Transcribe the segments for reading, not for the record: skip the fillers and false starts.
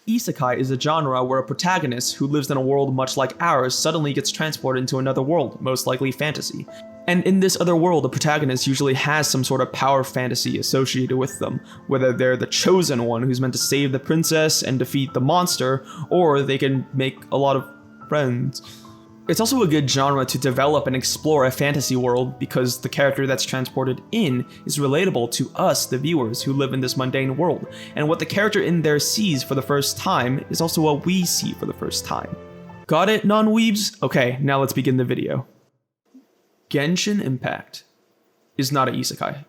Isekai is a genre where a protagonist who lives in a world much like ours suddenly gets transported into another world, most likely fantasy. And in this other world, the protagonist usually has some sort of power fantasy associated with them, whether they're the chosen one who's meant to save the princess and defeat the monster, or they can make a lot of friends. It's also a good genre to develop and explore a fantasy world because the character that's transported in is relatable to us, the viewers, who live in this mundane world, and what the character in there sees for the first time is also what we see for the first time. Got it, non-weebs? Okay, now let's begin the video. Genshin Impact is not an isekai.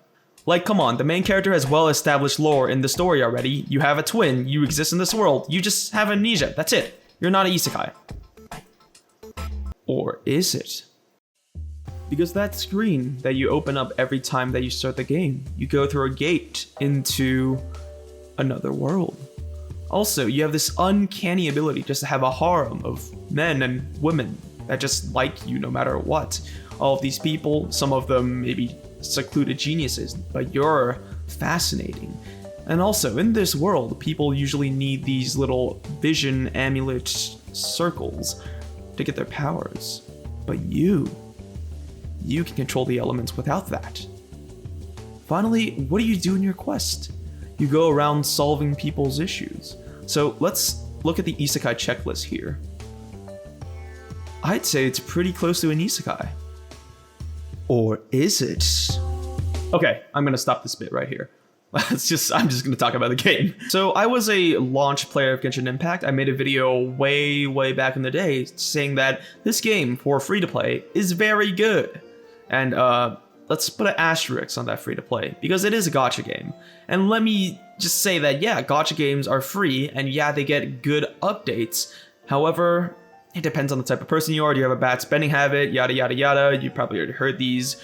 Like, come on, the main character has well-established lore in the story already. You have a twin, you exist in this world, you just have amnesia, that's it. You're not an isekai. Or is it? Because that screen that you open up every time that you start the game, you go through a gate into another world. Also, you have this uncanny ability just to have a harem of men and women that just like you no matter what. All of these people, some of them maybe secluded geniuses, but you're fascinating. And also, in this world, people usually need these little vision amulet circles to get their powers. But you can control the elements without that. Finally, what do you do in your quest? You go around solving people's issues. So let's look at the isekai checklist here. I'd say it's pretty close to an isekai. Or is it? Okay, I'm gonna stop this bit right here. I'm just gonna talk about the game. So I was a launch player of Genshin Impact. I made a video way back in the day saying that this game for free to play is very good. And let's put an asterisk on that free to play because it is a gacha game. And let me just say that yeah, gacha games are free and yeah, they get good updates. However, it depends on the type of person you are. Do you have a bad spending habit? Yada, yada, yada. You probably already heard these.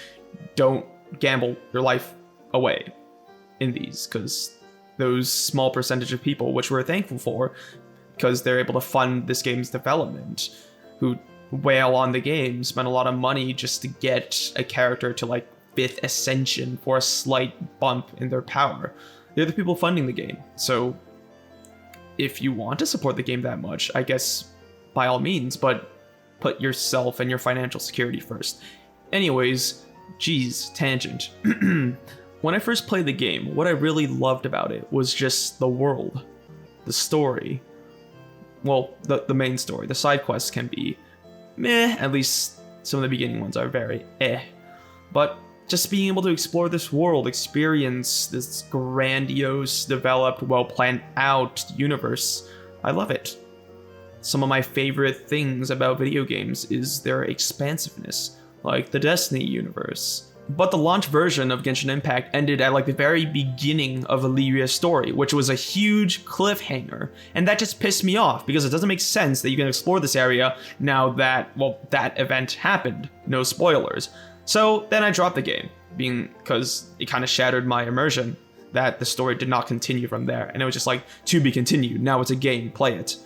Don't gamble your life away in these, because those small percentage of people, which we're thankful for, because they're able to fund this game's development, who wail on the game, spend a lot of money just to get a character to like 5th Ascension for a slight bump in their power. They're the people funding the game. So if you want to support the game that much, I guess by all means, but put yourself and your financial security first. Anyways, geez, tangent. When I first played the game, what I really loved about it was just the world, the story. Well, the main story. The side quests can be meh, at least some of the beginning ones are very eh. But just being able to explore this world, experience this grandiose, developed, well-planned out universe, I love it. Some of my favorite things about video games is their expansiveness, like the Destiny universe. But the launch version of Genshin Impact ended at like the very beginning of Illyria's story, which was a huge cliffhanger. And that just pissed me off because it doesn't make sense that you can explore this area now that, well, that event happened. No spoilers. So then I dropped the game, because it kind of shattered my immersion that the story did not continue from there. And it was just like, to be continued, now it's a game, play it.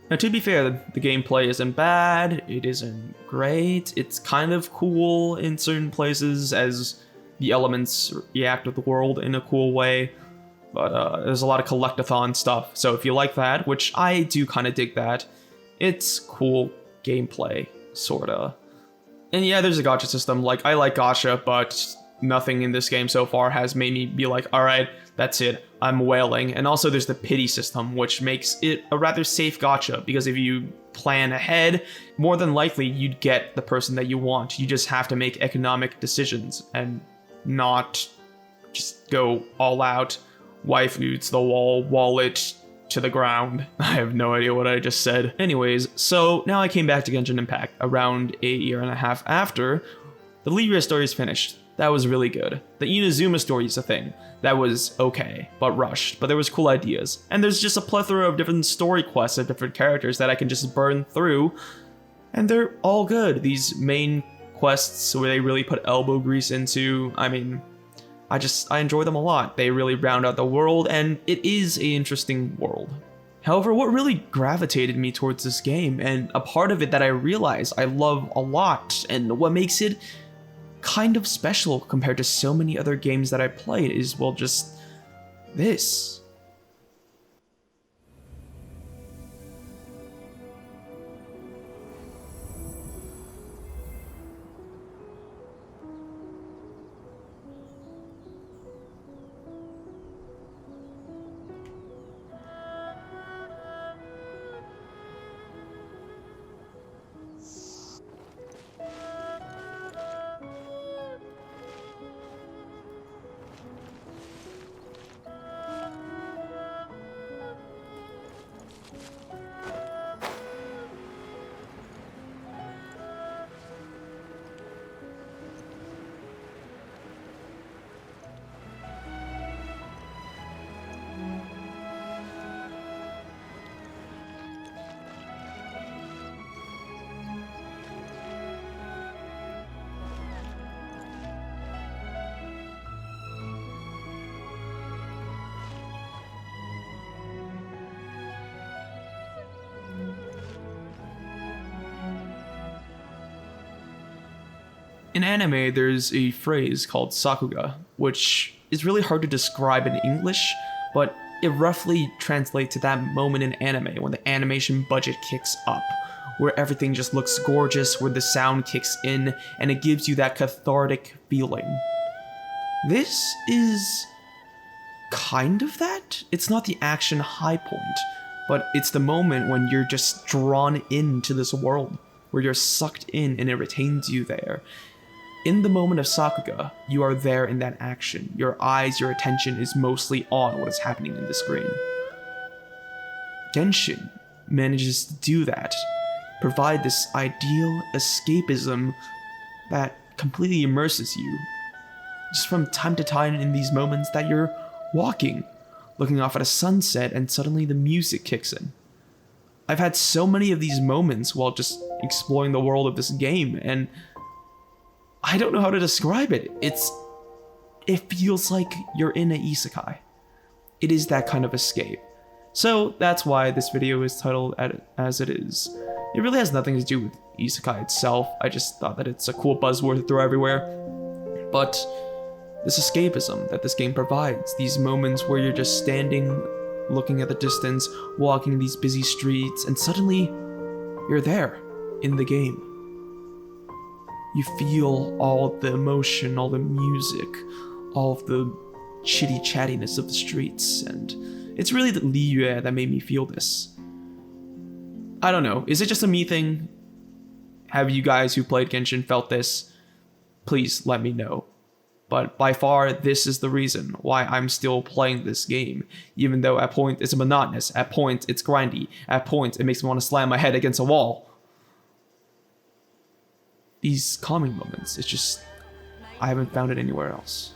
Now, to be fair, the gameplay isn't bad, it isn't great, it's kind of cool in certain places as the elements react with the world in a cool way, but there's a lot of collectathon stuff, so if you like that, which I do kind of dig that, it's cool gameplay, sorta. And yeah, there's a gacha system. Like, I like gacha, but nothing in this game so far has made me be like, alright, that's it, I'm wailing. And also there's the pity system, which makes it a rather safe gacha, because if you plan ahead, more than likely you'd get the person that you want. You just have to make economic decisions and not just go all out, waifu to the wall, wallet to the ground. I have no idea what I just said. Anyways, so now I came back to Genshin Impact around a year and a half after. The Lyria story is finished. That was really good. The Inazuma story is a thing. That was okay, but rushed, but there was cool ideas. And there's just a plethora of different story quests of different characters that I can just burn through, and they're all good. These main quests where they really put elbow grease into, I mean, I enjoy them a lot. They really round out the world, and it is an interesting world. However, what really gravitated me towards this game, and a part of it that I realize I love a lot, and what makes it kind of special compared to so many other games that I played, is, well, just this. In anime, there's a phrase called sakuga, which is really hard to describe in English, but it roughly translates to that moment in anime when the animation budget kicks up, where everything just looks gorgeous, where the sound kicks in, and it gives you that cathartic feeling. This is kind of that. It's not the action high point, but it's the moment when you're just drawn into this world, where you're sucked in and it retains you there. In the moment of sakuga, you are there in that action. Your eyes, your attention is mostly on what is happening in the screen. Genshin manages to do that, provide this ideal escapism that completely immerses you. Just from time to time in these moments that you're walking, looking off at a sunset, and suddenly the music kicks in. I've had so many of these moments while just exploring the world of this game, and I don't know how to describe it. It feels like you're in an isekai. It is that kind of escape. So that's why this video is titled as it is. It really has nothing to do with isekai itself. I just thought that it's a cool buzzword to throw everywhere. But this escapism that this game provides, these moments where you're just standing, looking at the distance, walking these busy streets, and suddenly you're there in the game. You feel all the emotion, all the music, all of the chitty chattiness of the streets, and it's really the Liyue that made me feel this. I don't know, is it just a me thing? Have you guys who played Genshin felt this? Please let me know. But by far, this is the reason why I'm still playing this game, even though at points it's monotonous, at points it's grindy, at points it makes me want to slam my head against a wall. These calming moments, it's just, I haven't found it anywhere else.